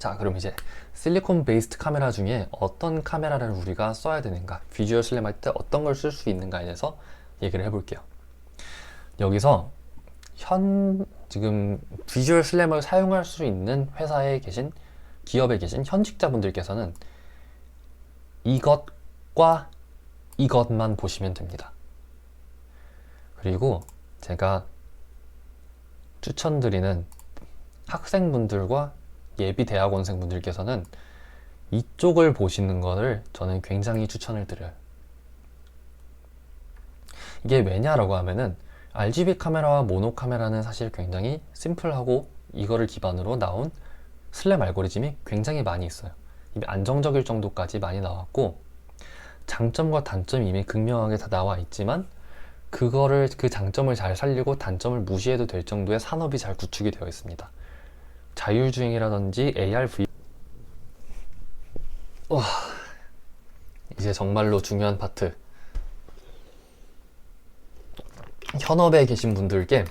자, 그럼 이제 실리콘 베이스드 카메라 중에 어떤 카메라를 우리가 써야 되는가, 비주얼 슬램 할 때 어떤 걸 쓸 수 있는가에 대해서 얘기를 해볼게요. 여기서 지금 비주얼 슬램을 사용할 수 있는 회사에 계신, 기업에 계신 현직자분들께서는 이것과 이것만 보시면 됩니다. 그리고 제가 추천드리는 학생분들과 예비 대학원생분들께서는 이쪽을 보시는 것을 저는 굉장히 추천을 드려요. 이게 왜냐라고 하면은 RGB 카메라와 모노 카메라는 사실 굉장히 심플하고 이거를 기반으로 나온 슬램 알고리즘이 굉장히 많이 있어요. 이미 안정적일 정도까지 많이 나왔고, 장점과 단점이 이미 극명하게 다 나와 있지만 그 장점을 잘 살리고 단점을 무시해도 될 정도의 산업이 잘 구축이 되어 있습니다. 자율주행이라든지 AR, VR. 이제 정말로 중요한 파트. 현업에 계신 분들께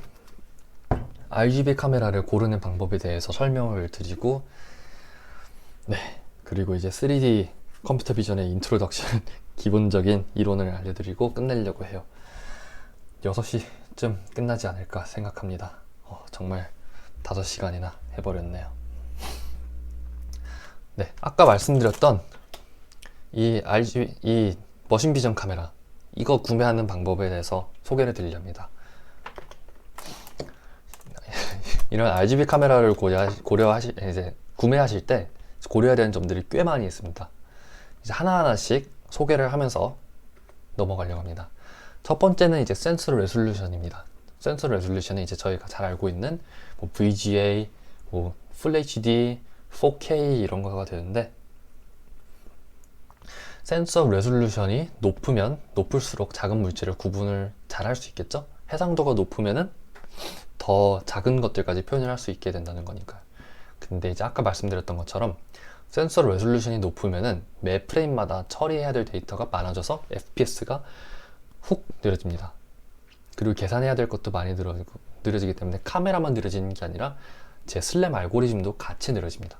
RGB 카메라를 고르는 방법에 대해서 설명을 드리고, 그리고 이제 3D 컴퓨터 비전의 인트로덕션 기본적인 이론을 알려드리고 끝내려고 해요. 6시쯤 끝나지 않을까 생각합니다. 정말 5시간이나 해버렸네요. 아까 말씀드렸던 이 머신 비전 카메라, 이거 구매하는 방법에 대해서 소개를 드리렵니다. 이런 RGB 카메라를 구매하실 때 고려해야 되는 점들이 꽤 많이 있습니다. 이제 하나하나씩 소개를 하면서 넘어가려고 합니다. 첫 번째는 이제 센서 레솔루션입니다. 센서 레솔루션은 이제 저희가 잘 알고 있는 VGA, Full HD, 4K 이런 거가 되는데, 센서 레솔루션이 높으면 높을수록 작은 물질을 구분을 잘 할 수 있겠죠? 해상도가 높으면은 더 작은 것들까지 표현을 할 수 있게 된다는 거니까요. 근데 이제 아까 말씀드렸던 것처럼 센서 레솔루션이 높으면은 매 프레임마다 처리해야 될 데이터가 많아져서 FPS가 훅 느려집니다. 그리고 계산해야 될 것도 많이 느려지기 때문에 카메라만 느려지는 게 아니라 제 슬램 알고리즘도 같이 느려집니다.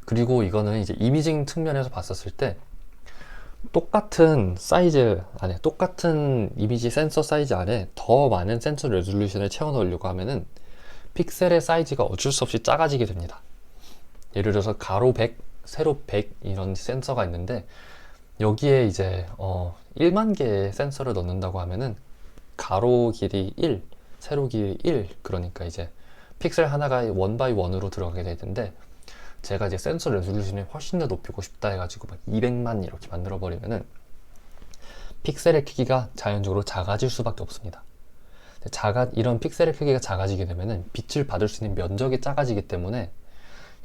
그리고 이거는 이제 이미징 측면에서 봤었을 때 똑같은 사이즈 안에, 똑같은 이미지 센서 사이즈 안에 더 많은 센서 레솔루션을 채워 넣으려고 하면은 픽셀의 사이즈가 어쩔 수 없이 작아지게 됩니다. 예를 들어서 가로 100, 세로 100 이런 센서가 있는데, 여기에 이제 1만 개의 센서를 넣는다고 하면은 가로 길이 1, 세로 길이 1, 그러니까 이제 픽셀 하나가 원 바이 원으로 들어가게 되는데, 제가 이제 센서 레솔루션을 훨씬 더 높이고 싶다 해가지고 막 200만 이렇게 만들어 버리면은 픽셀의 크기가 자연적으로 작아질 수밖에 없습니다. 이런 픽셀의 크기가 작아지게 되면은 빛을 받을 수 있는 면적이 작아지기 때문에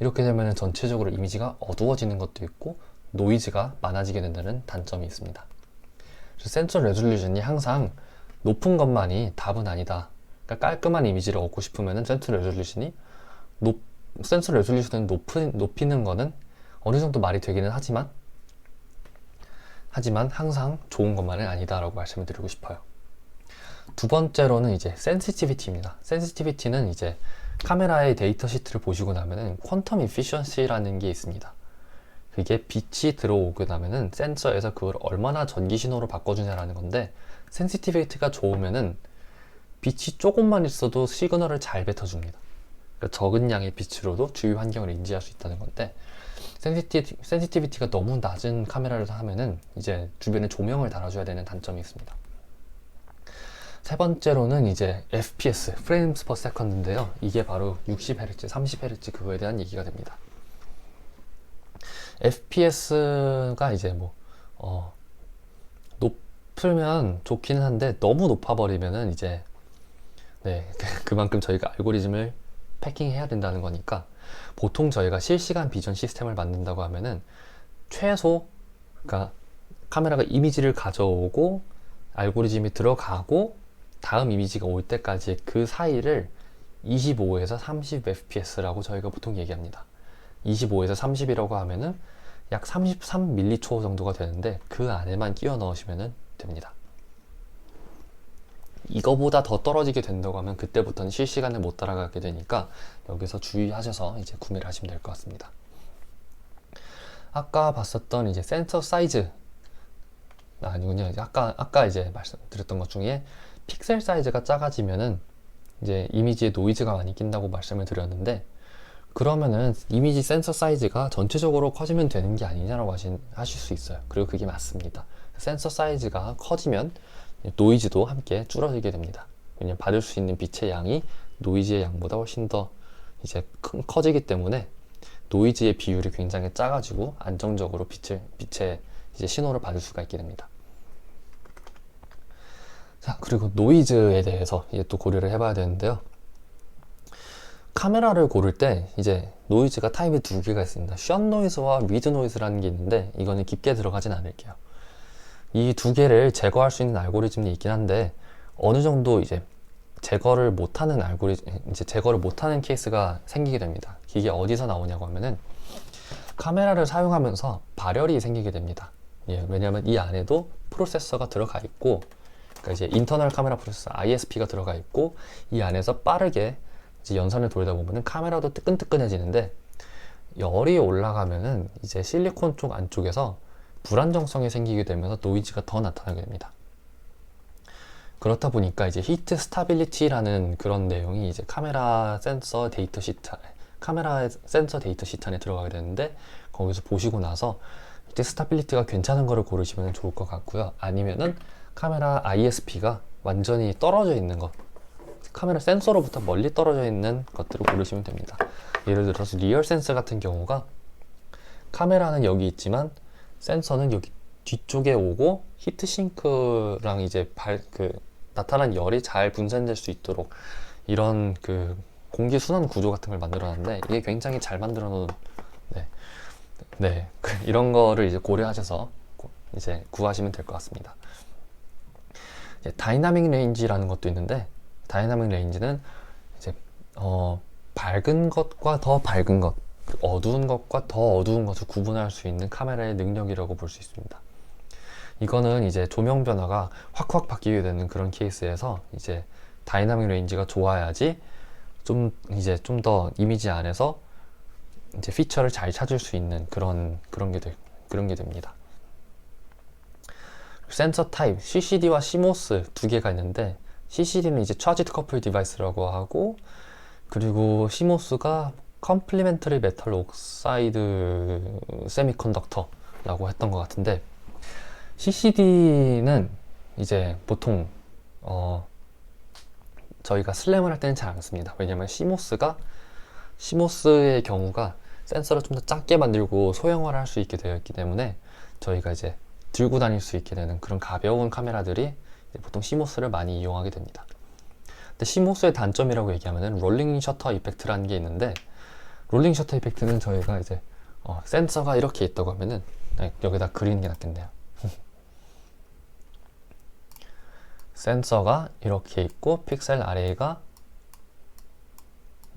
이렇게 되면은 전체적으로 이미지가 어두워지는 것도 있고 노이즈가 많아지게 된다는 단점이 있습니다. 그래서 센서 레솔루션이 항상 높은 것만이 답은 아니다. 그러니까 깔끔한 이미지를 얻고 싶으면은 센서 레솔루션을 높이는 거는 어느 정도 말이 되기는 하지만 항상 좋은 것만은 아니다라고 말씀을 드리고 싶어요. 두 번째로는 이제 센시티비티입니다. 센시티비티는 이제 카메라의 데이터 시트를 보시고 나면은 퀀텀 이피션시라는 게 있습니다. 그게 빛이 들어오고 나면은 센서에서 그걸 얼마나 전기 신호로 바꿔주냐라는 건데, 센시티비티가 좋으면은 빛이 조금만 있어도 시그널을 잘 뱉어줍니다. 그러니까 적은 양의 빛으로도 주위 환경을 인지할 수 있다는 건데, 센시티비티가 너무 낮은 카메라를 하면은 이제 주변에 조명을 달아줘야 되는 단점이 있습니다. 세 번째로는 이제 FPS, frames per second인데요. 이게 바로 60Hz, 30Hz 그거에 대한 얘기가 됩니다. FPS가 이제 높으면 좋기는 한데 너무 높아버리면은 이제 그만큼 저희가 알고리즘을 패킹해야 된다는 거니까, 보통 저희가 실시간 비전 시스템을 만든다고 하면은 최소, 그러니까 카메라가 이미지를 가져오고 알고리즘이 들어가고 다음 이미지가 올 때까지 그 사이를 25에서 30 fps라고 저희가 보통 얘기합니다. 25에서 30이라고 하면은 약 33m초 정도가 되는데 그 안에만 끼워 넣으시면 됩니다. 이거보다 더 떨어지게 된다고 하면 그때부터는 실시간을 못 따라가게 되니까 여기서 주의하셔서 이제 구매를 하시면 될 것 같습니다. 아까 봤었던 이제 센서 사이즈 아니군요. 아까 이제 말씀드렸던 것 중에 픽셀 사이즈가 작아지면은 이제 이미지에 노이즈가 많이 낀다고 말씀을 드렸는데, 그러면은 이미지 센서 사이즈가 전체적으로 커지면 되는 게 아니냐라고 하실 수 있어요. 그리고 그게 맞습니다. 센서 사이즈가 커지면 노이즈도 함께 줄어들게 됩니다. 왜냐면 받을 수 있는 빛의 양이 노이즈의 양보다 훨씬 더 이제 커지기 때문에 노이즈의 비율이 굉장히 작아지고 안정적으로 빛의 이제 신호를 받을 수가 있게 됩니다. 자, 그리고 노이즈에 대해서 이제 또 고려를 해봐야 되는데요. 카메라를 고를 때 이제 노이즈가 타입이 두 개가 있습니다. 숏 노이즈와 미드 노이즈라는 게 있는데, 이거는 깊게 들어가진 않을게요. 이 두 개를 제거할 수 있는 알고리즘이 있긴 한데, 어느 정도 이제 제거를 못하는 케이스가 생기게 됩니다. 이게 어디서 나오냐고 하면은 카메라를 사용하면서 발열이 생기게 됩니다. 예, 왜냐하면 이 안에도 프로세서가 들어가 있고, 그러니까 이제 인터널 카메라 프로세서 ISP가 들어가 있고, 이 안에서 빠르게 이제 연산을 돌리다 보면은 카메라도 뜨끈뜨끈해지는데, 열이 올라가면은 이제 실리콘 쪽 안쪽에서 불안정성이 생기게 되면서 노이즈가 더 나타나게 됩니다. 그렇다 보니까 이제 히트 스타빌리티라는 그런 내용이 이제 카메라 센서 데이터 시트 안에 들어가게 되는데, 거기서 보시고 나서 히트 스타빌리티가 괜찮은 거를 고르시면 좋을 것 같고요. 아니면은 카메라 ISP가 완전히 떨어져 있는 것, 카메라 센서로부터 멀리 떨어져 있는 것들을 고르시면 됩니다. 예를 들어서 리얼 센서 같은 경우가 카메라는 여기 있지만 센서는 여기 뒤쪽에 오고 히트싱크랑 이제 나타난 열이 잘 분산될 수 있도록 이런 그 공기 순환 구조 같은 걸 만들어 놨는데, 이게 굉장히 잘 만들어 놓은 이런 거를 이제 고려하셔서 이제 구하시면 될 것 같습니다. 이제 다이나믹 레인지라는 것도 있는데, 다이나믹 레인지는 이제 밝은 것과 더 밝은 것, 어두운 것과 더 어두운 것을 구분할 수 있는 카메라의 능력이라고 볼 수 있습니다. 이거는 이제 조명 변화가 확확 바뀌게 되는 그런 케이스에서 이제 다이나믹 레인지가 좋아야지 좀 더 이미지 안에서 이제 피처를 잘 찾을 수 있는 그런 게 됩니다. 센서 타입 CCD와 CMOS 두 개가 있는데, CCD는 이제 차지드 커플 디바이스라고 하고, 그리고 CMOS가 컴플리멘터리 메탈 옥사이드 세미컨덕터라고 했던 것 같은데, CCD는 이제 보통 저희가 슬램을 할 때는 잘 안 씁니다. 왜냐면 CMOS의 경우가 센서를 좀 더 작게 만들고 소형화를 할 수 있게 되어 있기 때문에 저희가 이제 들고 다닐 수 있게 되는 그런 가벼운 카메라들이 보통 CMOS를 많이 이용하게 됩니다. 근데 CMOS의 단점이라고 얘기하면은 롤링 셔터 이펙트라는 게 있는데, 롤링 셔터 이펙트는 저희가 이제 센서가 이렇게 있다고 하면은 여기다 그리는 게 낫겠네요. 센서가 이렇게 있고 픽셀 아레이가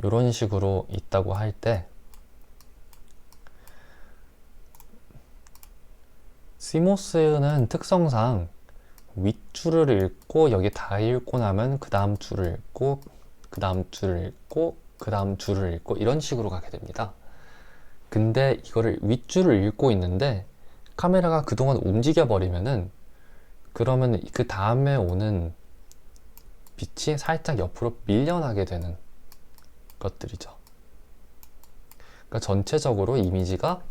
이런 식으로 있다고 할 때, CMOS는 특성상 윗줄을 읽고 여기 다 읽고 나면 그 다음 줄을 읽고 그 다음 줄을 읽고 그 다음 줄을 읽고 이런 식으로 가게 됩니다. 근데 이거를 윗줄을 읽고 있는데 카메라가 그동안 움직여 버리면은, 그러면 그 다음에 오는 빛이 살짝 옆으로 밀려나게 되는 것들이죠. 그러니까 전체적으로 이미지가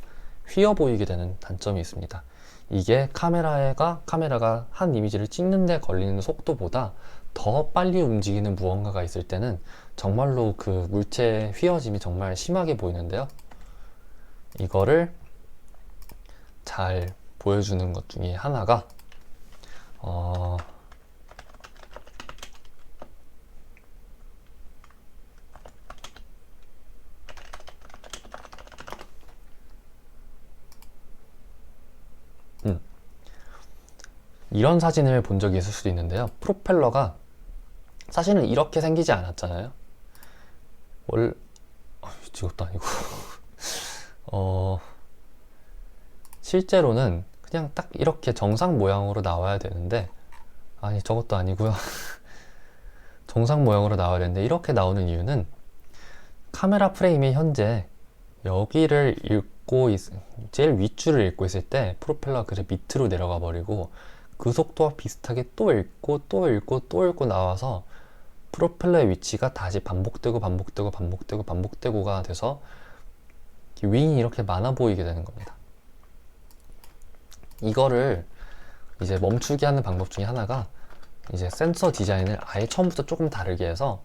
휘어 보이게 되는 단점이 있습니다. 이게 카메라가 한 이미지를 찍는데 걸리는 속도보다 더 빨리 움직이는 무언가가 있을 때는 정말로 그 물체의 휘어짐이 정말 심하게 보이는데요. 이거를 잘 보여주는 것 중에 하나가 이런 사진을 본 적이 있을 수도 있는데요. 프로펠러가 사실은 이렇게 생기지 않았잖아요. 이것도 아니고 실제로는 그냥 딱 이렇게 정상 모양으로 나와야 되는데, 아니 저것도 아니고요. 정상 모양으로 나와야 되는데 이렇게 나오는 이유는 카메라 프레임이 현재 여기를 제일 윗줄을 읽고 있을 때 프로펠러가 그래 밑으로 내려가 버리고 그 속도와 비슷하게 또 읽고 또 읽고 또 읽고 나와서 프로펠러의 위치가 다시 반복되고가 돼서 윙이 이렇게 많아 보이게 되는 겁니다. 이거를 이제 멈추게 하는 방법 중에 하나가 이제 센서 디자인을 아예 처음부터 조금 다르게 해서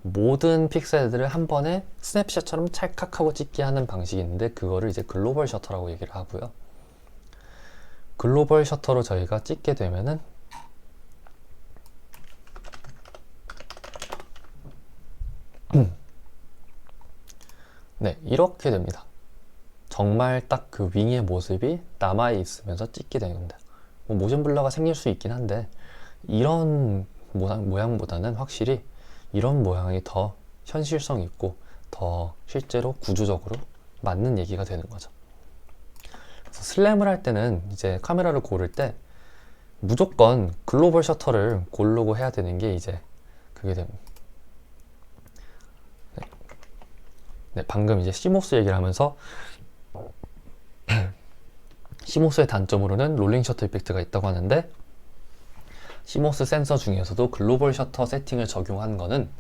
모든 픽셀들을 한 번에 스냅샷처럼 찰칵하고 찍게 하는 방식이 있는데 그거를 이제 글로벌 셔터라고 얘기를 하고요. 글로벌 셔터로 저희가 찍게 되면은 네, 이렇게 됩니다. 정말 딱 그 윙의 모습이 남아 있으면서 찍게 되는데 뭐 모션 블러가 생길 수 있긴 한데 이런 모양보다는 확실히 이런 모양이 더 현실성 있고 더 실제로 구조적으로 맞는 얘기가 되는 거죠. 그래서 슬램을 할 때는 이제 카메라를 고를 때 무조건 글로벌 셔터를 고르고 해야 되는 게 이제 그게 됩니다. 네, 방금 이제 CMOS 얘기를 하면서 CMOS의 단점으로는 롤링 셔터 이펙트가 있다고 하는데 CMOS 센서 중에서도 글로벌 셔터 세팅을 적용한 거는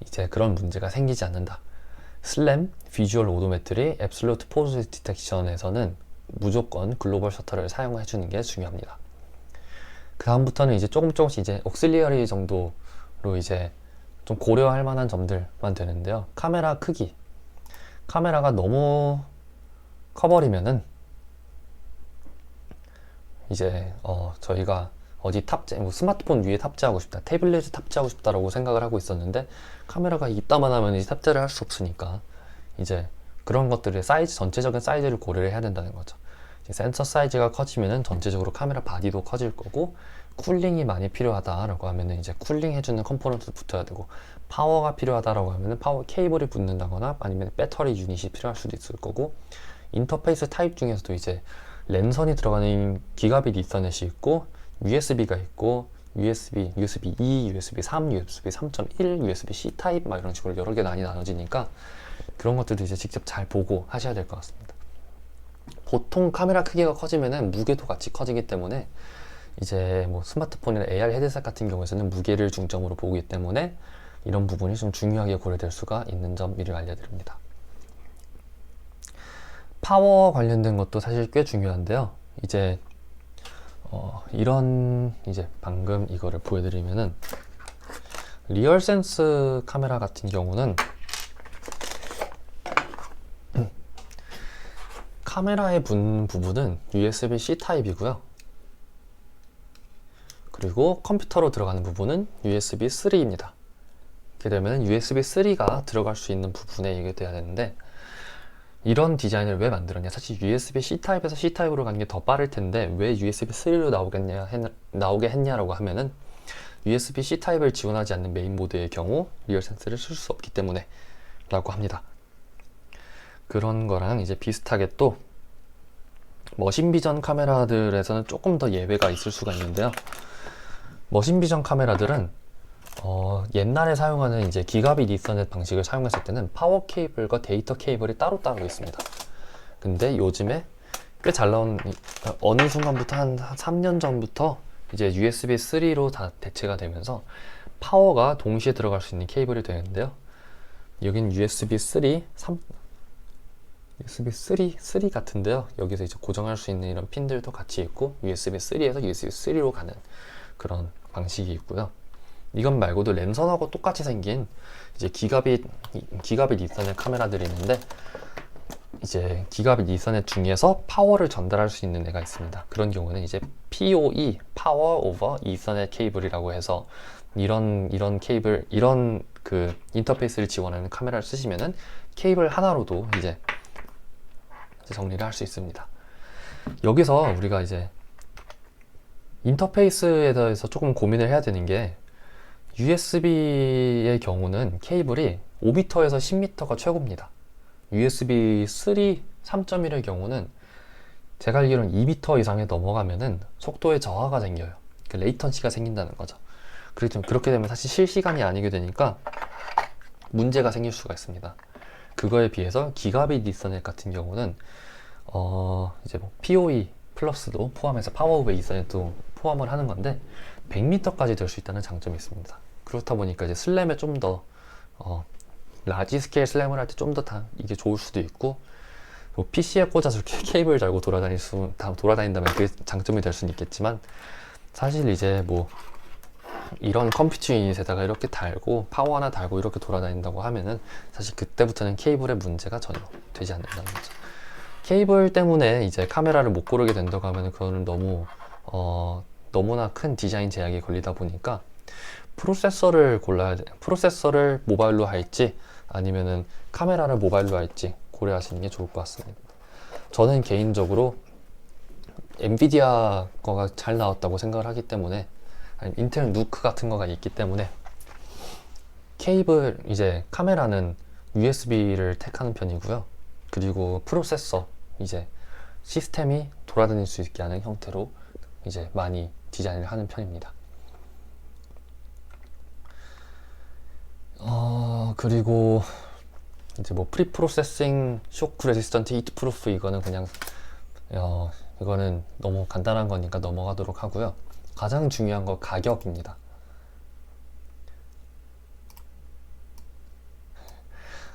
이제 그런 문제가 생기지 않는다. 슬램, 비주얼 오도메트리, 앱솔루트 포즈 디텍션에서는 무조건 글로벌 셔터를 사용해 주는 게 중요합니다. 그 다음부터는 이제 조금씩 이제 옥실리어리 정도로 이제 좀 고려할 만한 점들만 되는데요. 카메라 크기. 카메라가 너무 커버리면은 이제 저희가 어디 뭐 스마트폰 위에 탑재하고 싶다, 태블릿에 탑재하고 싶다라고 생각을 하고 있었는데 카메라가 이따만 하면 이제 탑재를 할 수 없으니까 이제 그런 것들의 사이즈, 전체적인 사이즈를 고려를 해야 된다는 거죠. 이제 센서 사이즈가 커지면은 전체적으로 카메라 바디도 커질 거고 쿨링이 많이 필요하다라고 하면은 이제 쿨링 해주는 컴포넌트도 붙어야 되고 파워가 필요하다라고 하면은 파워 케이블이 붙는다거나 아니면 배터리 유닛이 필요할 수도 있을 거고 인터페이스 타입 중에서도 이제 랜선이 들어가는 기가빗 이더넷이 있고 USB가 있고 USB 2, USB 3, USB 3.1, USB-C 타입 막 이런 식으로 여러 개 나눠지니까 그런 것들도 이제 직접 잘 보고 하셔야 될 것 같습니다. 보통 카메라 크기가 커지면은 무게도 같이 커지기 때문에 이제 뭐 스마트폰이나 AR 헤드셋 같은 경우에는 무게를 중점으로 보기 때문에 이런 부분이 좀 중요하게 고려될 수가 있는 점 미리 알려드립니다. 파워 관련된 것도 사실 꽤 중요한데요. 이제 이런 이제 방금 이거를 보여드리면은 리얼센스 카메라 같은 경우는 카메라에 붙는 부분은 USB-C 타입이고요. 그리고 컴퓨터로 들어가는 부분은 USB 3입니다. 이렇게 되면 USB 3가 들어갈 수 있는 부분에 이게 돼야 되는데 이런 디자인을 왜 만들었냐? 사실 USB-C 타입에서 C 타입으로 가는 게 더 빠를 텐데 왜 USB 3로 나오게 했냐라고 하면은 USB-C 타입을 지원하지 않는 메인보드의 경우 리얼센스를 쓸 수 없기 때문에 라고 합니다. 그런 거랑 이제 비슷하게 또 머신비전 카메라들에서는 조금 더 예외가 있을 수가 있는데요. 머신비전 카메라들은 옛날에 사용하는 이제 기가빗 이서넷 방식을 사용했을 때는 파워 케이블과 데이터 케이블이 따로따로 있습니다. 근데 요즘에 꽤 잘 나온 어느 순간부터 한 3년 전부터 이제 USB 3로 다 대체가 되면서 파워가 동시에 들어갈 수 있는 케이블이 되는데요. 여긴 USB 3 같은데요. 여기서 이제 고정할 수 있는 이런 핀들도 같이 있고 USB 3에서 USB 3로 가는 그런 방식이 있고요. 이건 말고도 랜선하고 똑같이 생긴 이제 기가빗 이서넷 카메라들이 있는데 이제 기가빗 이서넷 중에서 파워를 전달할 수 있는 애가 있습니다. 그런 경우는 이제 PoE, 파워 오버 이서넷 케이블이라고 해서 이런 케이블, 이런 그 인터페이스를 지원하는 카메라를 쓰시면은 케이블 하나로도 이제 정리를 할 수 있습니다. 여기서 우리가 이제 인터페이스에 대해서 조금 고민을 해야 되는 게 USB의 경우는 케이블이 5m에서 10m가 최고입니다. USB 3 3.1의 경우는 제가 알기로는 2m 이상에 넘어가면은 속도의 저하가 생겨요. 그 레이턴시가 생긴다는 거죠. 그렇게 되면 사실 실시간이 아니게 되니까 문제가 생길 수가 있습니다. 그거에 비해서 기가빗 이서넷 같은 경우는 이제 뭐 PoE 플러스도 포함해서 파워 오브 이서넷도 포함을 하는 건데 100m까지 될 수 있다는 장점이 있습니다. 그렇다 보니까 이제 슬램에 좀 더 라지 스케일 슬램을 할 때 좀 더 이게 좋을 수도 있고, 뭐 PC에 꽂아서 이렇게 케이블 달고 돌아다닌다면 그게 장점이 될 수는 있겠지만, 사실 이제 뭐 이런 컴퓨터 유닛에다가 이렇게 달고 파워 하나 달고 이렇게 돌아다닌다고 하면은 사실 그때부터는 케이블에 문제가 전혀 되지 않는다는 거죠. 케이블 때문에 이제 카메라를 못 고르게 된다고 하면 그거는 너무나 큰 디자인 제약이 걸리다 보니까 프로세서를 모바일로 할지 아니면은 카메라를 모바일로 할지 고려하시는 게 좋을 것 같습니다. 저는 개인적으로 엔비디아 거가 잘 나왔다고 생각을 하기 때문에, 아니면 인텔 누크 같은 거가 있기 때문에 케이블 이제 카메라는 USB를 택하는 편이고요. 그리고 프로세서 이제 시스템이 돌아다닐 수 있게 하는 형태로 이제 많이 디자인을 하는 편입니다. 그리고 이제 뭐 프리 프로세싱 쇼크 레지스턴트 히트 프루프 이거는 그냥 이거는 너무 간단한 거니까 넘어가도록 하고요. 가장 중요한 거 가격입니다.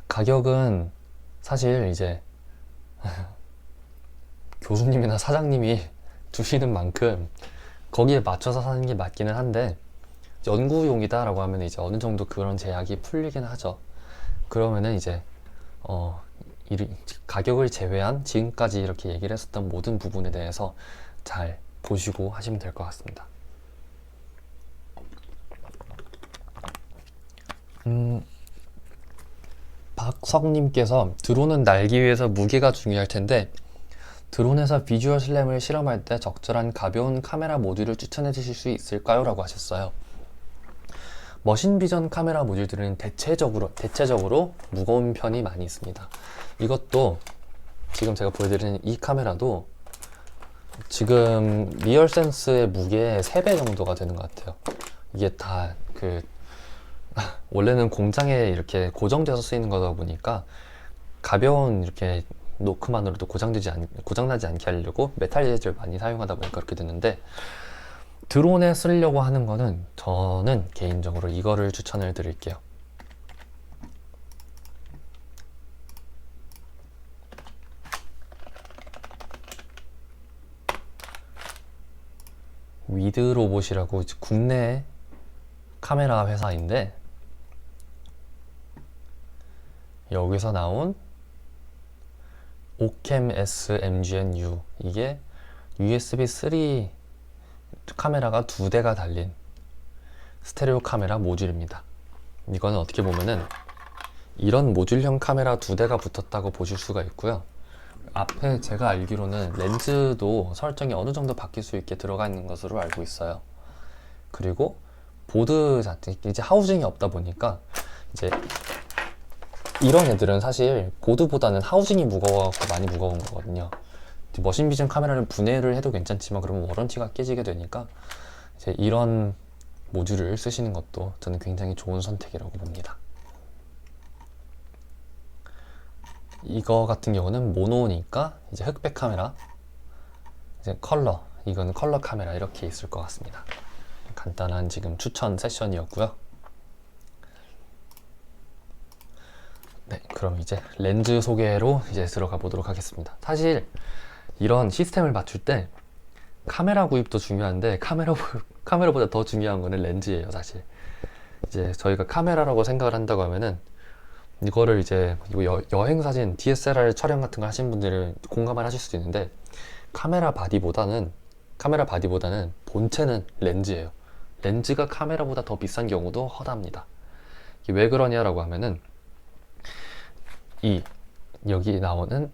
가격은 사실 이제 교수님이나 사장님이 주시는 만큼 거기에 맞춰서 사는 게 맞기는 한데, 연구용이다 라고 하면 이제 어느 정도 그런 제약이 풀리긴 하죠. 그러면은 이제 가격을 제외한 지금까지 이렇게 얘기를 했었던 모든 부분에 대해서 잘 보시고 하시면 될 것 같습니다. 박석님께서 드론은 날기 위해서 무게가 중요할 텐데 드론에서 비주얼 슬램을 실험할 때 적절한 가벼운 카메라 모듈을 추천해 주실 수 있을까요? 라고 하셨어요. 머신 비전 카메라 모듈들은 대체적으로 무거운 편이 많이 있습니다. 이것도 지금 제가 보여드리는 이 카메라도 지금 리얼센스의 무게의 3배 정도가 되는 것 같아요. 이게 다 원래는 공장에 이렇게 고정돼서 쓰이는 거다 보니까 가벼운 이렇게 노크만으로도 고장나지 않게 하려고 메탈 재질을 많이 사용하다 보니까 그렇게 됐는데, 드론에 쓰려고 하는 거는 저는 개인적으로 이거를 추천을 드릴게요. 위드로봇이라고 국내 카메라 회사인데, 여기서 나온 오캠 S MGN-U, 이게 USB 3 카메라가 2대가 달린 스테레오 카메라 모듈입니다. 이거는 어떻게 보면은 이런 모듈형 카메라 2대가 붙었다고 보실 수가 있고요. 앞에 제가 알기로는 렌즈도 설정이 어느 정도 바뀔 수 있게 들어가 있는 것으로 알고 있어요. 그리고 보드 자체, 이제 하우징이 없다 보니까 이제 이런 애들은 사실 보드보다는 하우징이 무거워서 많이 무거운 거거든요. 머신 비전 카메라를 분해를 해도 괜찮지만 그러면 워런티가 깨지게 되니까 이제 이런 모듈을 쓰시는 것도 저는 굉장히 좋은 선택이라고 봅니다. 이거 같은 경우는 모노니까 이제 흑백 카메라, 이제 이건 컬러 카메라 이렇게 있을 것 같습니다. 간단한 지금 추천 세션이었고요. 네, 그럼 이제 렌즈 소개로 이제 들어가 보도록 하겠습니다. 사실 이런 시스템을 맞출 때 카메라 구입도 중요한데 카메라보다 더 중요한 거는 렌즈예요. 사실 이제 저희가 카메라라고 생각을 한다고 하면은 이거를 이제 여행 사진 DSLR 촬영 같은 거 하시는 분들은 공감을 하실 수도 있는데, 카메라 바디보다는 본체는 렌즈예요. 렌즈가 카메라보다 더 비싼 경우도 허다합니다. 이게 왜 그러냐라고 하면은 여기 나오는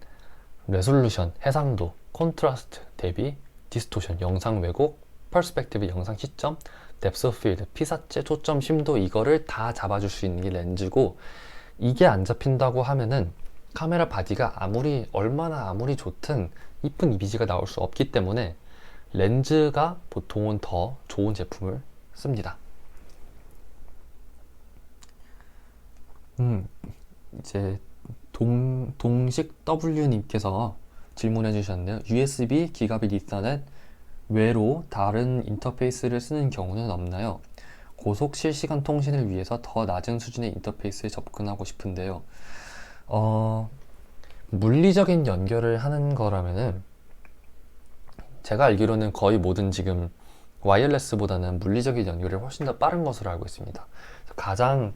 레솔루션, 해상도, 콘트라스트, 대비, 디스토션, 영상 왜곡, 퍼스펙티브, 영상 시점, 뎁스 오브 필드, 피사체, 초점, 심도, 이거를 다 잡아줄 수 있는 게 렌즈고, 이게 안 잡힌다고 하면은 카메라 바디가 얼마나 아무리 좋든 이쁜 이미지가 나올 수 없기 때문에 렌즈가 보통은 더 좋은 제품을 씁니다. 이제 동식 W님께서 질문해 주셨네요. USB 기가빗 이더넷 외로 다른 인터페이스를 쓰는 경우는 없나요? 고속 실시간 통신을 위해서 더 낮은 수준의 인터페이스에 접근하고 싶은데요. 물리적인 연결을 하는 거라면은 제가 알기로는 거의 모든 지금 와이어레스보다는 물리적인 연결이 훨씬 더 빠른 것으로 알고 있습니다. 가장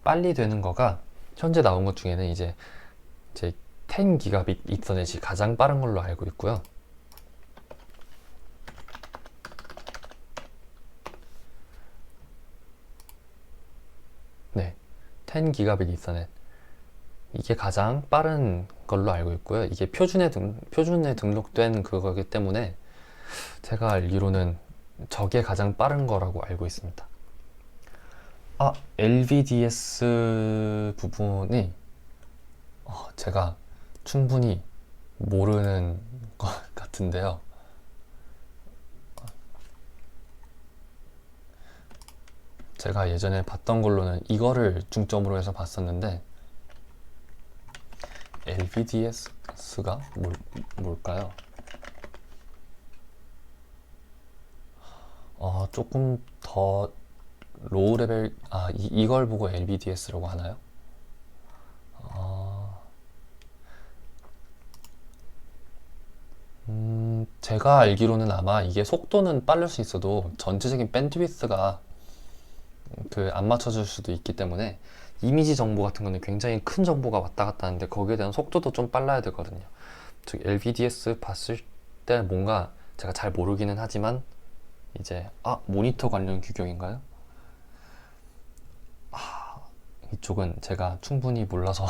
빨리 되는 거가 현재 나온 것 중에는 이제 10기가빗 이더넷이 가장 빠른 걸로 알고 있고요. 네, 10기가빗 이더넷 이게 가장 빠른 걸로 알고 있고요. 이게 표준에 등록된 그거기 때문에 제가 알기로는 저게 가장 빠른 거라고 알고 있습니다. LVDS 부분이 제가 충분히 모르는 것 같은데요. 제가 예전에 봤던 걸로는 이거를 중점으로 해서 봤었는데 LVDS가 뭘까요? 조금 더 로우 레벨, 이걸 보고 LVDS라고 하나요? 제가 알기로는 아마 이게 속도는 빠를 수 있어도 전체적인 밴드위스가 안 맞춰줄 수도 있기 때문에 이미지 정보 같은 거는 굉장히 큰 정보가 왔다 갔다 하는데 거기에 대한 속도도 좀 빨라야 되거든요. 즉 LVDS 봤을 때 뭔가 제가 잘 모르기는 하지만 이제 모니터 관련 규격인가요? 이쪽은 제가 충분히 몰라서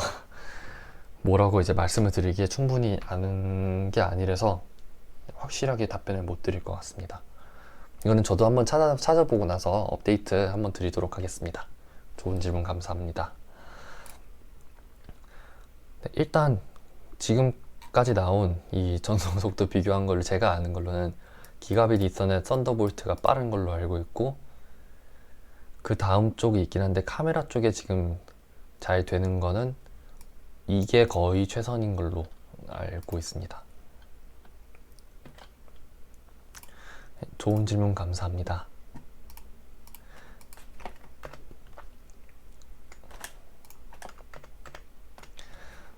뭐라고 이제 말씀을 드리기에 충분히 아는 게 아니라서 확실하게 답변을 못 드릴 것 같습니다. 이거는 저도 한번 찾아보고 나서 업데이트 한번 드리도록 하겠습니다. 좋은 질문 감사합니다. 네, 일단 지금까지 나온 이 전송 속도 비교한 걸로 제가 아는 걸로는 기가빗 이더넷 썬더볼트가 빠른 걸로 알고 있고 그 다음 쪽이 있긴 한데 카메라 쪽에 지금 잘 되는 거는 이게 거의 최선인 걸로 알고 있습니다. 좋은 질문 감사합니다.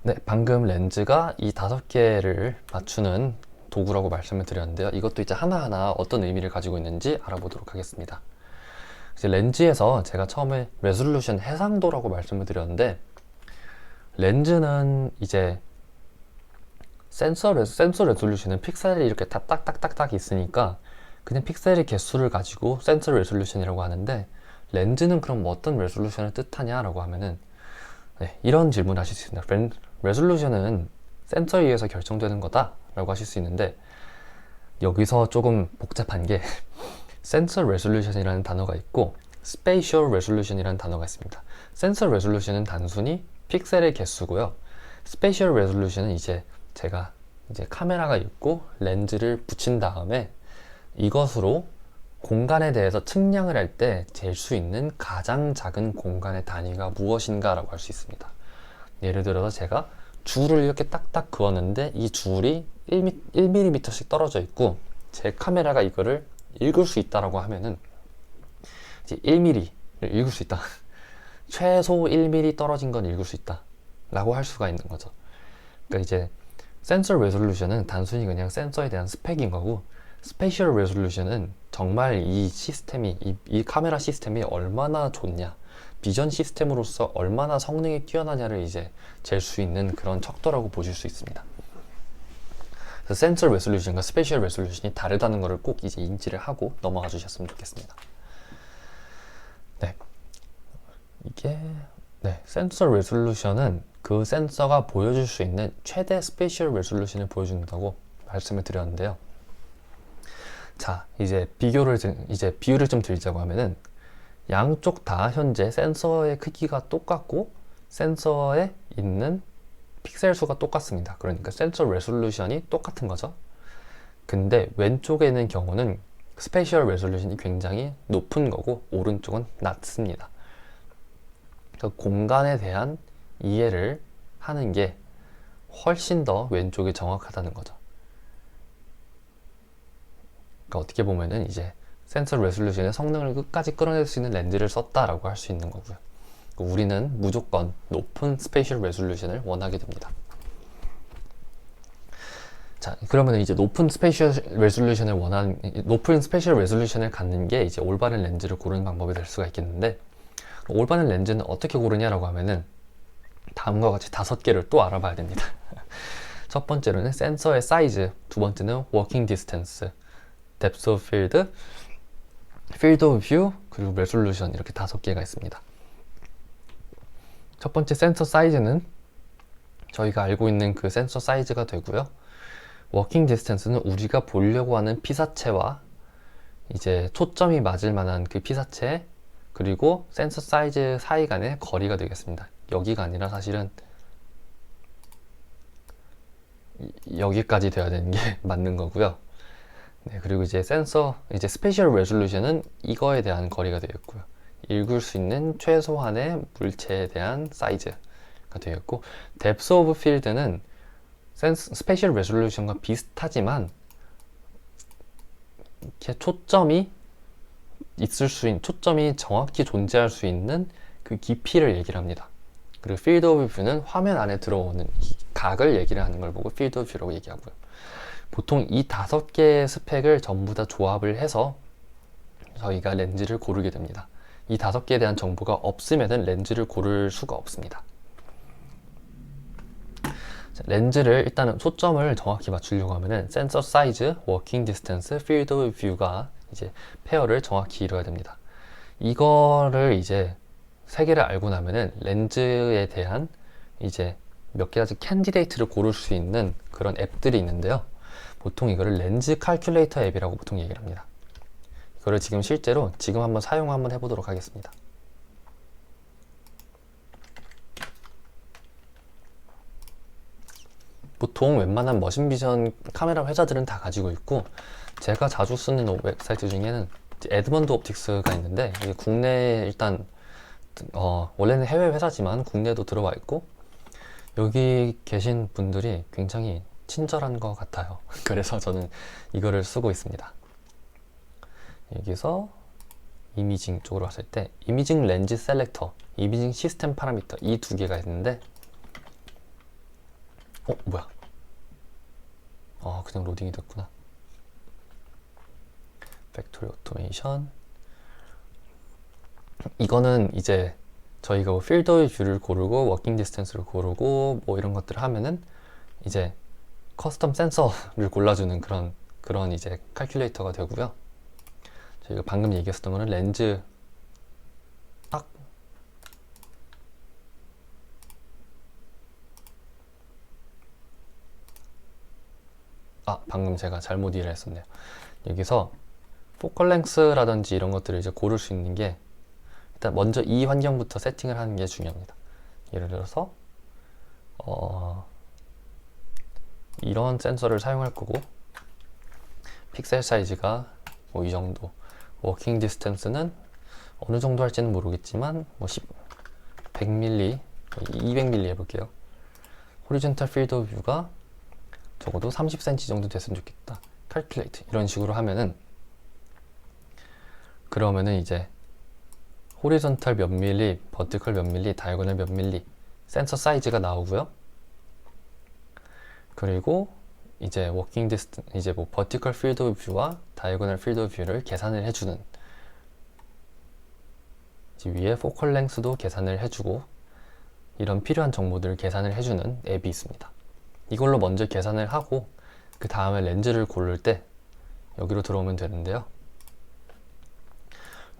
네, 방금 렌즈가 이 5개를 맞추는 도구라고 말씀을 드렸는데요. 이것도 이제 하나하나 어떤 의미를 가지고 있는지 알아보도록 하겠습니다. 이제 렌즈에서 제가 처음에 레졸루션 해상도라고 말씀을 드렸는데 렌즈는 이제 센서 레졸루션은 픽셀이 이렇게 다 딱딱딱딱 있으니까 그냥 픽셀의 개수를 가지고 센서 레졸루션이라고 하는데 렌즈는 그럼 뭐 어떤 레졸루션을 뜻하냐라고 하면은 이런 질문을 하실 수 있습니다. 레졸루션은 센서에 의해서 결정되는 거다 라고 하실 수 있는데 여기서 조금 복잡한 게 센서 레졸루션이라는 단어가 있고 스페이셜 레졸루션이라는 단어가 있습니다. 센서 레졸루션은 단순히 픽셀의 개수고요. 스페이셜 레졸루션은 이제 제가 카메라가 있고 렌즈를 붙인 다음에 이것으로 공간에 대해서 측량을 할 때 잴 수 있는 가장 작은 공간의 단위가 무엇인가 라고 할 수 있습니다. 예를 들어서 제가 줄을 이렇게 딱딱 그었는데 이 줄이 1mm씩 떨어져 있고 제 카메라가 이거를 읽을 수 있다라고 하면은 이제 1mm를 읽을 수 있다. 최소 1mm 떨어진 건 읽을 수 있다 라고 할 수가 있는 거죠. 그러니까 이제 센서 레졸루션은 단순히 그냥 센서에 대한 스펙인 거고 스페이셜 레졸루션은 정말 이 시스템이 이 카메라 시스템이 얼마나 좋냐 비전 시스템으로서 얼마나 성능이 뛰어나냐를 이제 잴 수 있는 그런 척도라고 보실 수 있습니다. 그래서 센서 레솔루션과 스페셜 레솔루션이 다르다는 것을 꼭 이제 인지를 하고 넘어가 주셨으면 좋겠습니다. 네, 이게 센서 레솔루션은 그 센서가 보여줄 수 있는 최대 스페셜 레솔루션을 보여준다고 말씀을 드렸는데요. 자, 이제 비유를 좀 드리자고 하면은 양쪽 다 현재 센서의 크기가 똑같고 센서에 있는 픽셀 수가 똑같습니다. 그러니까 센서 레솔루션이 똑같은 거죠. 근데 왼쪽에 있는 경우는 스페이셜 레솔루션이 굉장히 높은 거고 오른쪽은 낮습니다. 그 공간에 대한 이해를 하는 게 훨씬 더 왼쪽이 정확하다는 거죠. 그러니까 어떻게 보면은 이제 센서 레솔루션의 성능을 끝까지 끌어낼 수 있는 렌즈를 썼다라고 할 수 있는 거고요. 우리는 무조건 높은 스페이셜 레솔루션을 원하게 됩니다. 자, 그러면 이제 높은 스페이셜 레솔루션을 갖는 게 이제 올바른 렌즈를 고르는 방법이 될 수가 있겠는데, 올바른 렌즈는 어떻게 고르냐라고 하면은 다음과 같이 5개를 또 알아봐야 됩니다. 첫 번째로는 센서의 사이즈, 두 번째는 워킹 디스턴스, depth of field, field of view, 그리고 레솔루션, 이렇게 5개가 있습니다. 첫 번째 센서 사이즈는 저희가 알고 있는 그 센서 사이즈가 되고요. 워킹 디스턴스는 우리가 보려고 하는 피사체와 이제 초점이 맞을 만한 그 피사체, 그리고 센서 사이즈 사이 간의 거리가 되겠습니다. 여기가 아니라 사실은 여기까지 돼야 되는 게 맞는 거고요. 네, 그리고 이제 스페셜 레솔루션은 이거에 대한 거리가 되겠고요. 읽을 수 있는 최소한의 물체에 대한 사이즈가 되겠고, depth of field는 스페셜 레솔루션과 비슷하지만 이렇게 초점이 정확히 존재할 수 있는 그 깊이를 얘기를 합니다. 그리고 field of view는 화면 안에 들어오는 각을 얘기를 하는 걸 보고 field of view라고 얘기하고요. 보통 이 5개의 스펙을 전부 다 조합을 해서 저희가 렌즈를 고르게 됩니다. 이 5개에 대한 정보가 없으면 렌즈를 고를 수가 없습니다. 렌즈를 일단은 초점을 정확히 맞추려고 하면은 센서 사이즈, 워킹 디스턴스, 필드 오브 뷰가 이제 페어를 정확히 이루어야 됩니다. 이거를 이제 3개를 알고 나면은 렌즈에 대한 이제 몇 가지 캔디데이트를 고를 수 있는 그런 앱들이 있는데요. 보통 이거를 렌즈 칼큘레이터 앱이라고 보통 얘기를 합니다. 이거를 지금 한번 사용 한번 해보도록 하겠습니다. 보통 웬만한 머신비전 카메라 회사들은 다 가지고 있고, 제가 자주 쓰는 웹사이트 중에는 에드먼드 옵틱스가 있는데, 이게 국내에 일단 원래는 해외 회사지만 국내에도 들어와 있고, 여기 계신 분들이 굉장히 친절한 것 같아요. 그래서 저는 이거를 쓰고 있습니다. 여기서 이미징 쪽으로 왔을 때 이미징 렌즈 셀렉터, 이미징 시스템 파라미터, 이 2개가 있는데, 뭐야? 그냥 로딩이 됐구나. 팩토리 오토메이션. 이거는 이제 저희가 뭐 필드 뷰를 고르고 워킹 디스턴스를 고르고 뭐 이런 것들을 하면은 이제 커스텀 센서를 골라주는 그런 이제 칼큘레이터가 되고요. 저희가 방금 얘기했었던 거는 렌즈 딱 방금 제가 잘못 이해를 했었네요. 여기서 포컬 랭스라든지 이런 것들을 이제 고를 수 있는 게, 일단 먼저 이 환경부터 세팅을 하는 게 중요합니다. 예를 들어서 이런 센서를 사용할 거고, 픽셀 사이즈가 뭐 이 정도, 워킹 디스턴스는 어느 정도 할지는 모르겠지만 뭐 100mm, 200mm 해볼게요. 호리존탈 필드 오브 뷰가 적어도 30cm 정도 됐으면 좋겠다. 칼큘레이트 이런 식으로 하면은, 그러면은 이제 호리존탈 몇 밀리, 버티컬 몇 밀리, 다이아고널 몇 밀리 센서 사이즈가 나오고요. 그리고 이제 워킹 디스턴스, 이제 뭐 버티컬 필드 오브 뷰와 다이아고널 필드 오브 뷰를 계산을 해주는, 위에 포컬 랭스도 계산을 해주고, 이런 필요한 정보들을 계산을 해주는 앱이 있습니다. 이걸로 먼저 계산을 하고 그 다음에 렌즈를 고를 때 여기로 들어오면 되는데요.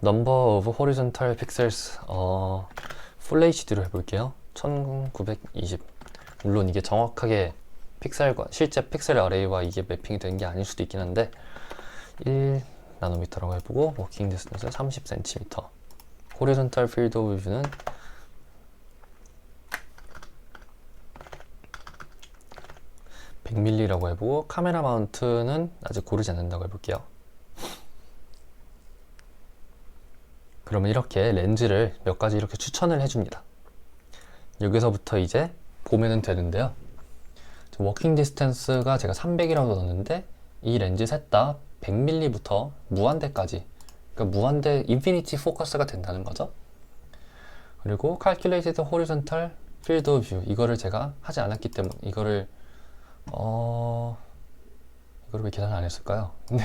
Number of horizontal pixels, Full HD로 해볼게요. 1920. 물론 이게 정확하게 실제 픽셀 어레이와 이게 매핑이 되는 게 아닐 수도 있긴 한데, 1나노미터라고 해보고, 워킹 디스턴스 30cm, 호리존탈 필드 오브 뷰는 100mm라고 해보고, 카메라 마운트는 아직 고르지 않는다고 해볼게요. 그러면 이렇게 렌즈를 몇 가지 이렇게 추천을 해줍니다. 여기서부터 이제 보면은 되는데요. 워킹 디스턴스가 제가 300이라고 넣었는데 이 렌즈 셋 다 100mm부터 무한대까지, 그러니까 무한대 인피니티 포커스가 된다는 거죠. 그리고 Calculated Horizontal Field of View, 이거를 제가 하지 않았기 때문에 이거를 왜 계산을 안 했을까요? 근데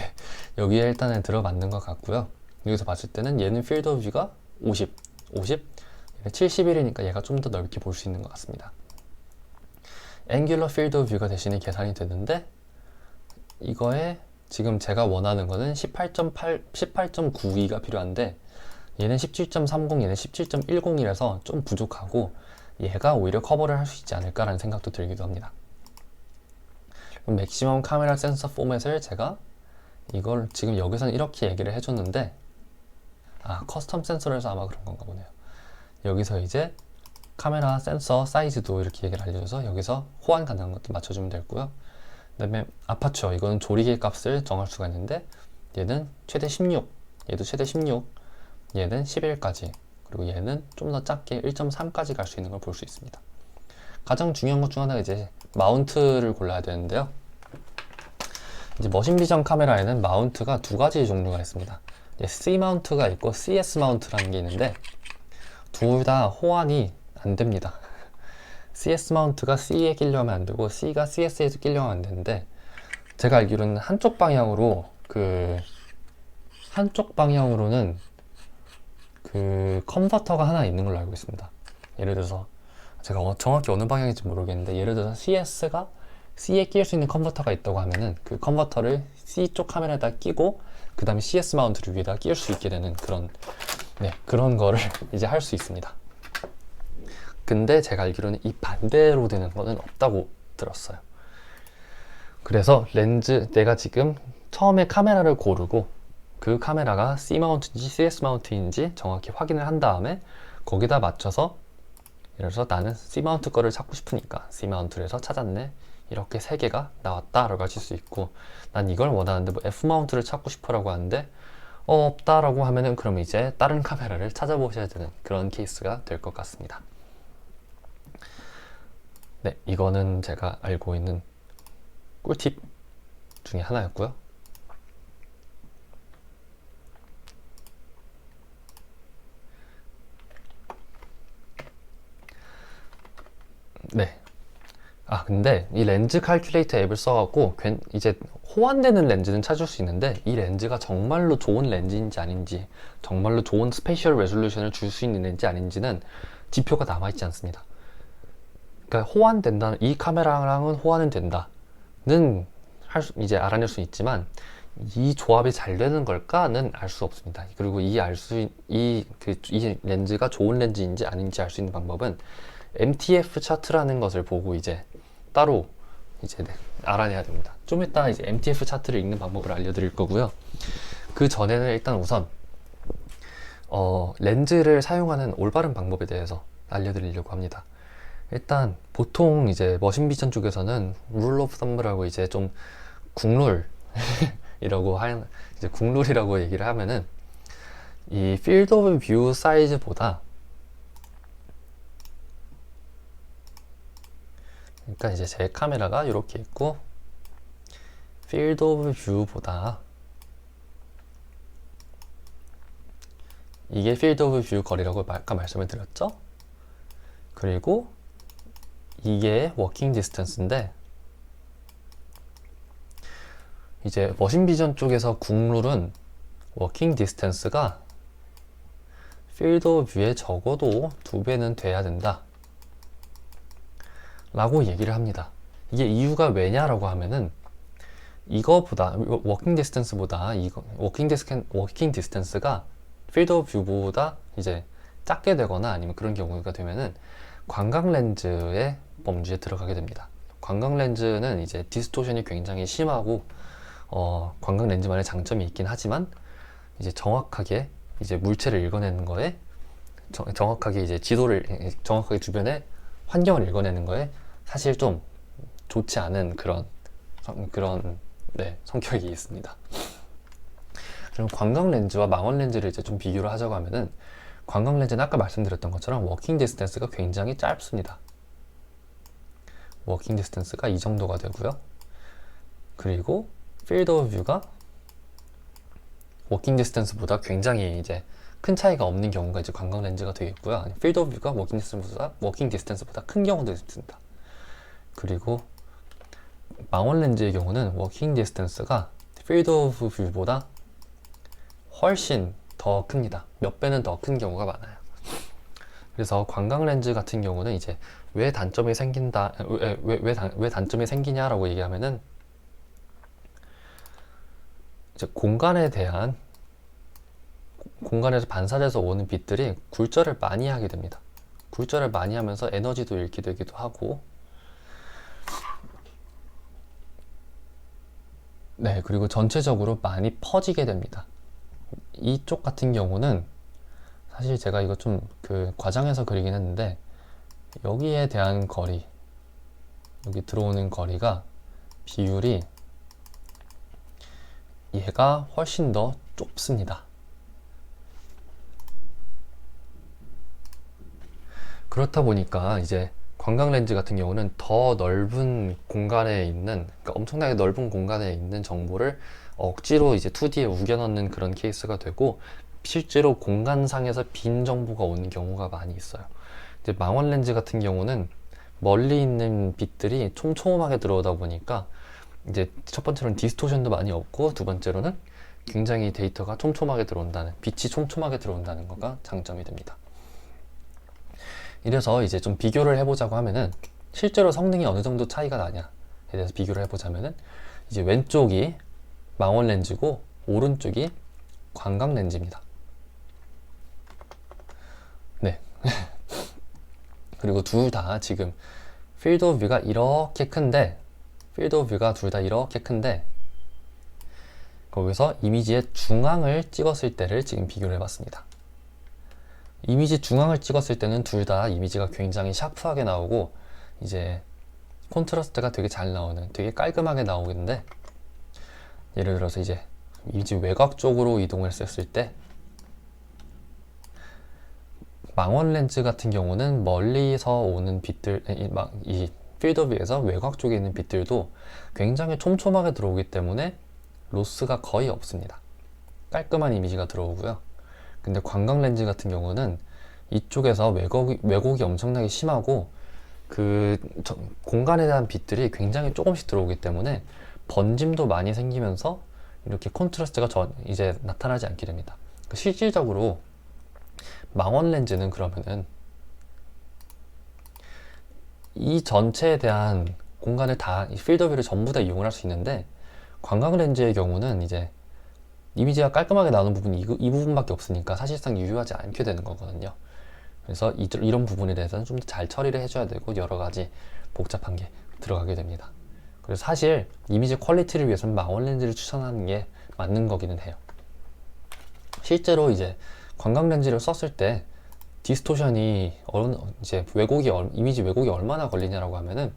여기에 일단은 들어맞는 것 같고요. 여기서 봤을 때는 얘는 Field of View가 50, 얘는 71이니까 얘가 좀 더 넓게 볼 수 있는 것 같습니다. Angular Field of View가 대신에 계산이 되는데 이거에 지금 제가 원하는 거는 18.92가 필요한데 얘는 17.30, 얘는 17.10이라서 좀 부족하고 얘가 오히려 커버를 할 수 있지 않을까라는 생각도 들기도 합니다. 그럼 맥시멈 카메라 센서 포맷을 제가 이걸 지금 여기서는 이렇게 얘기를 해줬는데 커스텀 센서라서 아마 그런 건가 보네요. 여기서 이제 카메라 센서 사이즈도 이렇게 얘기를 알려줘서 여기서 호환 가능한 것도 맞춰주면 되고요. 그 다음에 아파추어, 이거는 조리개 값을 정할 수가 있는데 얘는 최대 16, 얘도 최대 16, 얘는 11까지, 그리고 얘는 좀 더 작게 1.3까지 갈 수 있는 걸 볼 수 있습니다. 가장 중요한 것 중 하나가 이제 마운트를 골라야 되는데요. 이제 머신 비전 카메라에는 마운트가 두 가지 종류가 있습니다. C 마운트가 있고 CS 마운트라는 게 있는데 둘 다 호환이 안 됩니다. CS 마운트가 C에 끼려면 안 되고 C가 CS에도 끼려면 안 되는데 제가 알기로는 한쪽 방향으로는 그 컨버터가 하나 있는 걸로 알고 있습니다. 예를 들어서 제가 정확히 어느 방향인지 모르겠는데 예를 들어서 CS가 C에 끼울 수 있는 컨버터가 있다고 하면은 그 컨버터를 C 쪽 카메라에다 끼고 그 다음에 CS 마운트를 위에다 끼울 수 있게 되는 그런 거를 이제 할 수 있습니다. 근데 제가 알기로는 이 반대로 되는 거는 없다고 들었어요. 그래서 내가 지금 처음에 카메라를 고르고 그 카메라가 C 마운트인지 CS 마운트인지 정확히 확인을 한 다음에 거기다 맞춰서 예를 들어서 나는 C 마운트 거를 찾고 싶으니까 C 마운트를 해서 찾았네, 이렇게 세 개가 나왔다 라고 하실 수 있고, 난 이걸 원하는데 뭐 F 마운트를 찾고 싶어 라고 하는데 없다 라고 하면은 그럼 이제 다른 카메라를 찾아보셔야 되는 그런 케이스가 될 것 같습니다. 네, 이거는 제가 알고 있는 꿀팁 중에 하나였고요. 네. 근데 이 렌즈 칼큘레이터 앱을 써갖고 이제 호환되는 렌즈는 찾을 수 있는데 이 렌즈가 정말로 좋은 렌즈인지 아닌지, 정말로 좋은 스페셜 레졸루션을 줄 수 있는 렌즈 아닌지는 지표가 남아있지 않습니다. 그러니까 호환된다는, 이 카메라랑은 호환은 된다는 이제 알아낼 수 있지만 이 조합이 잘 되는 걸까는 알 수 없습니다. 그리고 이 렌즈가 좋은 렌즈인지 아닌지 알 수 있는 방법은 MTF 차트라는 것을 보고 이제 따로 이제 알아내야 됩니다. 좀 이따 이제 MTF 차트를 읽는 방법을 알려드릴 거고요. 그 전에는 일단 우선 렌즈를 사용하는 올바른 방법에 대해서 알려드리려고 합니다. 일단 보통 이제 머신 비전 쪽에서는 룰 오브 썸브라고 이제 좀 국룰이라고 얘기를 하면은 이 필드 오브 뷰 사이즈보다, 그러니까 이제 제 카메라가 이렇게 있고 필드 오브 뷰보다, 이게 필드 오브 뷰 거리라고 아까 말씀을 드렸죠. 그리고 이게 워킹 디스턴스인데 이제 머신 비전 쪽에서 국룰은 워킹 디스턴스가 필드 오브 뷰의 적어도 2배는 돼야 된다 라고 얘기를 합니다. 이게 이유가 왜냐라고 하면은 이거보다 워킹 디스턴스가 필드 오브 뷰보다 이제 작게 되거나 아니면 그런 경우가 되면은 광각 렌즈의 범주에 들어가게 됩니다. 광각 렌즈는 이제 디스토션이 굉장히 심하고 광각 렌즈만의 장점이 있긴 하지만 이제 정확하게 이제 물체를 읽어내는 거에 정확하게 이제 정확하게 주변의 환경을 읽어내는 거에 사실 좀 좋지 않은 그런 성격이 있습니다. 그럼 관광 렌즈와 망원 렌즈를 이제 좀 비교를 하자고 하면은, 관광 렌즈는 아까 말씀드렸던 것처럼 워킹 디스턴스가 굉장히 짧습니다. 워킹 디스턴스가 이 정도가 되고요. 그리고 필드 오브 뷰가 워킹 디스턴스보다 굉장히 이제 큰 차이가 없는 경우가 이제 관광 렌즈가 되겠고요. 필드 오브 뷰가 워킹 디스턴스보다 큰 경우도 있습니다. 그리고 망원 렌즈의 경우는 워킹 디스턴스가 필드 오브 뷰보다 훨씬 더 큽니다. 몇 배는 더 큰 경우가 많아요. 그래서 관광 렌즈 같은 경우는 이제 왜 단점이 생긴다, 왜 단점이 생기냐라고 얘기하면은, 이제 공간에서 반사돼서 오는 빛들이 굴절을 많이 하게 됩니다. 굴절을 많이 하면서 에너지도 잃게 되기도 하고, 네, 그리고 전체적으로 많이 퍼지게 됩니다. 이쪽 같은 경우는 사실 제가 이거 좀 과장해서 그리긴 했는데, 여기에 대한 거리, 여기 들어오는 거리가 비율이 얘가 훨씬 더 좁습니다. 그렇다 보니까 이제 관광 렌즈 같은 경우는 더 넓은 공간에 있는, 그러니까 엄청나게 넓은 공간에 있는 정보를 억지로 이제 2D에 우겨 넣는 그런 케이스가 되고, 실제로 공간상에서 빈 정보가 오는 경우가 많이 있어요. 이제 망원 렌즈 같은 경우는 멀리 있는 빛들이 촘촘하게 들어오다 보니까, 이제 첫 번째로는 디스토션도 많이 없고, 두 번째로는 굉장히 데이터가 촘촘하게 들어온다는, 빛이 촘촘하게 들어온다는 거가 장점이 됩니다. 이래서 이제 좀 비교를 해보자고 하면은, 실제로 성능이 어느 정도 차이가 나냐에 대해서 비교를 해보자면은, 이제 왼쪽이 망원 렌즈고 오른쪽이 관광 렌즈입니다. 네. 그리고 둘 다 지금 필드 오브 뷰가 이렇게 큰데, 둘 다 이렇게 큰데, 거기서 이미지의 중앙을 찍었을 때를 지금 비교를 해봤습니다. 이미지 중앙을 찍었을 때는 둘 다 이미지가 굉장히 샤프하게 나오고, 이제 콘트라스트가 되게 잘 나오는, 되게 깔끔하게 나오는데, 예를 들어서 이제 이미지 외곽 쪽으로 이동을 했을 때, 망원 렌즈 같은 경우는 멀리서 오는 빛들, 이 필드 오브 뷰에서 외곽 쪽에 있는 빛들도 굉장히 촘촘하게 들어오기 때문에 로스가 거의 없습니다. 깔끔한 이미지가 들어오고요. 근데 관광 렌즈 같은 경우는 이쪽에서 왜곡이 엄청나게 심하고, 공간에 대한 빛들이 굉장히 조금씩 들어오기 때문에 번짐도 많이 생기면서 이렇게 콘트라스트가 이제 나타나지 않게 됩니다. 실질적으로 망원 렌즈는 그러면은 이 전체에 대한 공간을 다, 이 필드 오브 뷰를 전부 다 이용을 할 수 있는데, 관광 렌즈의 경우는 이제 이미지가 깔끔하게 나오는 부분이 이 부분밖에 없으니까 사실상 유효하지 않게 되는 거거든요. 그래서 이런 부분에 대해서는 좀 더 잘 처리를 해줘야 되고, 여러 가지 복잡한 게 들어가게 됩니다. 그래서 사실 이미지 퀄리티를 위해서는 망원 렌즈를 추천하는 게 맞는 거기는 해요. 실제로 이제 관광 렌즈를 썼을 때 디스토션이 이제 이미지 왜곡이 얼마나 걸리냐라고 하면은,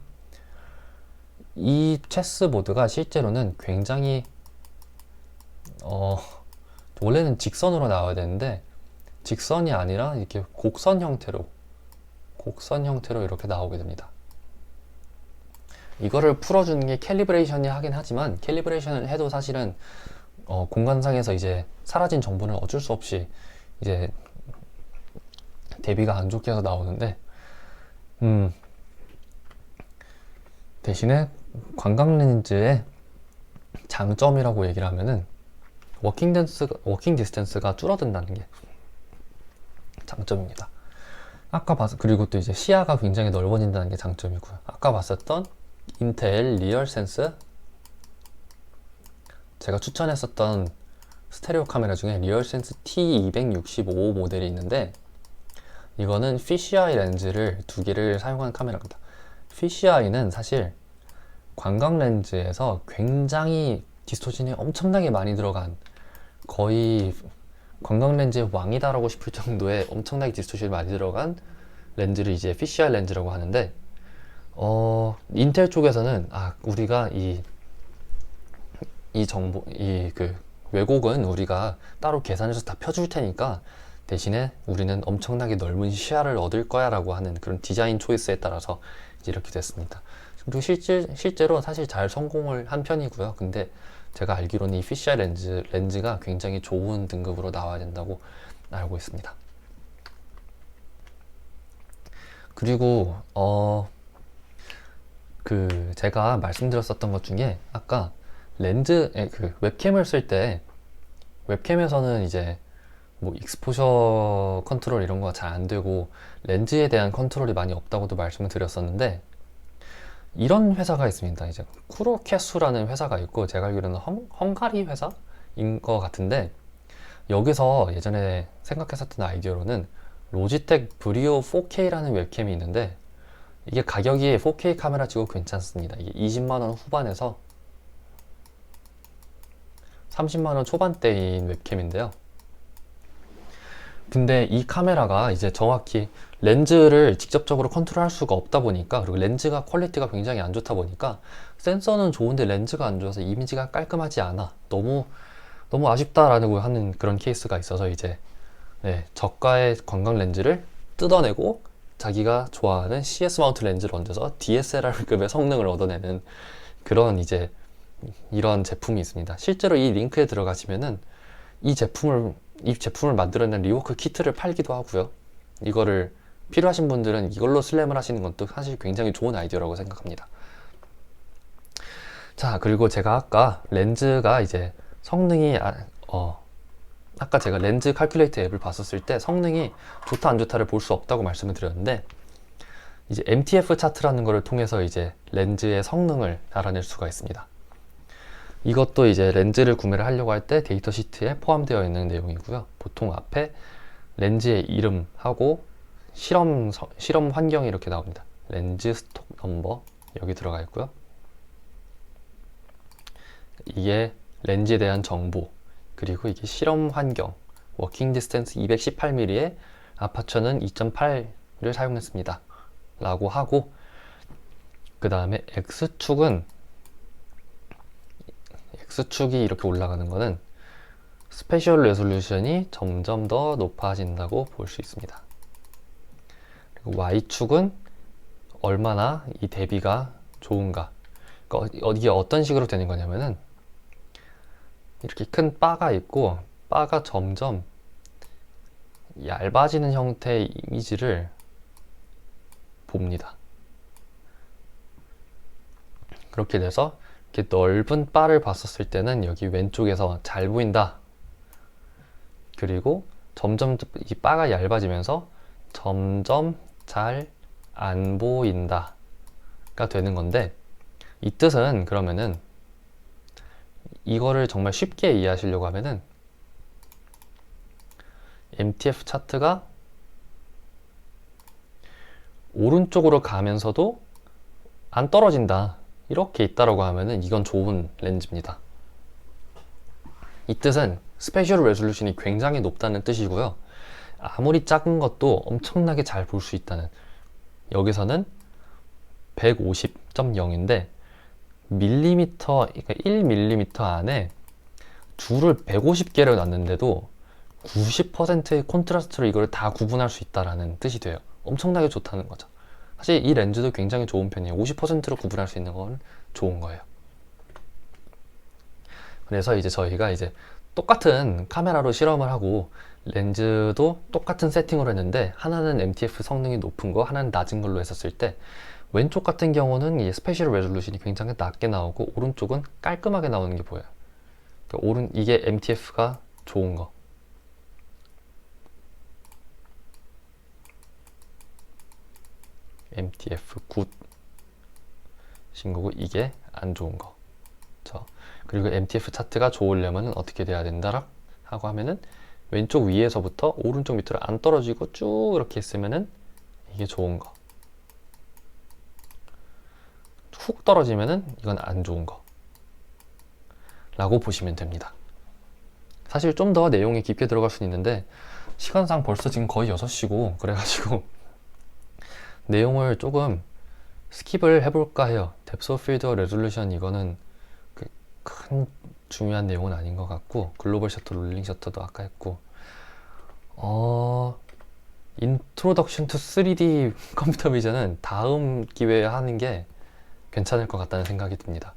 이 체스보드가 실제로는 굉장히 원래는 직선으로 나와야 되는데, 직선이 아니라 이렇게 곡선 형태로 이렇게 나오게 됩니다. 이거를 풀어주는 게 캘리브레이션이 하긴 하지만, 캘리브레이션을 해도 사실은 공간상에서 이제 사라진 정보는 어쩔 수 없이 이제 대비가 안 좋게 해서 나오는데, 대신에 관광 렌즈의 장점이라고 얘기를 하면은 워킹 디스턴스가 줄어든다는 게 장점입니다. 그리고 또 이제 시야가 굉장히 넓어진다는 게 장점이고요. 아까 봤었던 인텔 리얼센스, 제가 추천했었던 스테레오 카메라 중에 리얼센스 T265 모델이 있는데, 이거는 피쉬아이 렌즈를 2개를 사용한 카메라입니다. 피쉬아이는 사실 관광 렌즈에서 굉장히 디스토션이 엄청나게 많이 들어간, 거의 관광 렌즈의 왕이다라고 싶을 정도의 엄청나게 디스토션이 많이 들어간 렌즈를 이제 피쉬아이 렌즈라고 하는데, 인텔 쪽에서는 우리가 왜곡은 우리가 따로 계산해서 다 펴줄 테니까 대신에 우리는 엄청나게 넓은 시야를 얻을 거야 라고 하는 그런 디자인 초이스에 따라서 이제 이렇게 됐습니다. 그리고 실제로 사실 잘 성공을 한 편이고요. 근데 제가 알기로는 이 피시아이 렌즈가 굉장히 좋은 등급으로 나와야 된다고 알고 있습니다. 그리고 제가 말씀드렸었던 것 중에 아까 웹캠을 쓸 때 웹캠에서는 이제 뭐 익스포저 컨트롤 이런 거 잘 안 되고 렌즈에 대한 컨트롤이 많이 없다고도 말씀을 드렸었는데, 이런 회사가 있습니다. 이제 쿠로케수라는 회사가 있고 제가 알기로는 헝가리 회사인 것 같은데, 여기서 예전에 생각했었던 아이디어로는 로지텍 브리오 4K라는 웹캠이 있는데, 이게 가격이 4K 카메라 치고 괜찮습니다. 이게 20만원 후반에서 30만원 초반대인 웹캠인데요. 근데 이 카메라가 이제 정확히 렌즈를 직접적으로 컨트롤할 수가 없다 보니까, 그리고 렌즈가 퀄리티가 굉장히 안 좋다 보니까 센서는 좋은데 렌즈가 안 좋아서 이미지가 깔끔하지 않아, 너무 아쉽다라고 하는 그런 케이스가 있어서 이제 저가의 관광 렌즈를 뜯어내고 자기가 좋아하는 CS 마운트 렌즈를 얹어서 DSLR급의 성능을 얻어내는 그런 이제 이런 제품이 있습니다. 실제로 이 링크에 들어가시면은 이 제품을 만들어낸 리워크 키트를 팔기도 하고요. 이거를 필요하신 분들은 이걸로 슬램을 하시는 것도 사실 굉장히 좋은 아이디어라고 생각합니다. 자, 그리고 제가 아까 렌즈가 이제 성능이 아까 제가 렌즈 칼큘레이터 앱을 봤었을 때 성능이 좋다 안 좋다를 볼 수 없다고 말씀을 드렸는데, 이제 MTF 차트라는 것을 통해서 이제 렌즈의 성능을 알아낼 수가 있습니다. 이것도 이제 렌즈를 구매를 하려고 할 때 데이터 시트에 포함되어 있는 내용이고요. 보통 앞에 렌즈의 이름하고 실험 환경이 이렇게 나옵니다. 렌즈 스톡 넘버 여기 들어가 있고요. 이게 렌즈에 대한 정보, 그리고 이게 실험 환경, 워킹 디스턴스 218mm에 아파처는 2.8를 사용했습니다 라고 하고, 그 다음에 X축이 이렇게 올라가는 거는 스페셜 레솔루션이 점점 더 높아진다고 볼 수 있습니다. 그리고 Y축은 얼마나 이 대비가 좋은가. 그러니까 이게 어떤 식으로 되는 거냐면은, 이렇게 큰 바가 있고 바가 점점 얇아지는 형태의 이미지를 봅니다. 그렇게 돼서 이렇게 넓은 바를 봤었을 때는 여기 왼쪽에서 잘 보인다. 그리고 점점 이 바가 얇아지면서 점점 잘 안 보인다가 되는 건데, 이 뜻은 그러면은 이거를 정말 쉽게 이해하시려고 하면은 MTF 차트가 오른쪽으로 가면서도 안 떨어진다 이렇게 있다라고 하면은 이건 좋은 렌즈입니다. 이 뜻은 스페셜 레솔루션이 굉장히 높다는 뜻이고요. 아무리 작은 것도 엄청나게 잘 볼 수 있다는, 여기서는 150.0인데 밀리미터, 그러니까 1mm 안에 줄을 150개를 놨는데도 90%의 콘트라스트로 이걸 다 구분할 수 있다라는 뜻이 돼요. 엄청나게 좋다는 거죠. 사실 이 렌즈도 굉장히 좋은 편이에요. 50%로 구분할 수 있는 건 좋은 거예요. 그래서 이제 저희가 이제 똑같은 카메라로 실험을 하고 렌즈도 똑같은 세팅으로 했는데, 하나는 MTF 성능이 높은 거, 하나는 낮은 걸로 했었을 때 왼쪽 같은 경우는 이 스페셜 레졸루션이 굉장히 낮게 나오고 오른쪽은 깔끔하게 나오는 게 보여요. 그러니까 이게 MTF가 좋은 거. MTF 굿인 거고, 이게 안 좋은 거. 그렇죠? 그리고 MTF 차트가 좋으려면 어떻게 돼야 된다 하고 하면은 왼쪽 위에서부터 오른쪽 밑으로 안 떨어지고 쭉 이렇게 있으면은 이게 좋은 거. 훅 떨어지면은 이건 안 좋은 거 라고 보시면 됩니다. 사실 좀 더 내용이 깊게 들어갈 수는 있는데 시간상 벌써 지금 거의 6시고 그래가지고 내용을 조금 스킵을 해볼까 해요. 뎁스 오브 필드 레졸루션, 이거는 큰 중요한 내용은 아닌 것 같고, 글로벌 셔터, 롤링 셔터도 아까 했고, 인트로덕션 투 3D 컴퓨터 비전은 다음 기회에 하는 게 괜찮을 것 같다는 생각이 듭니다.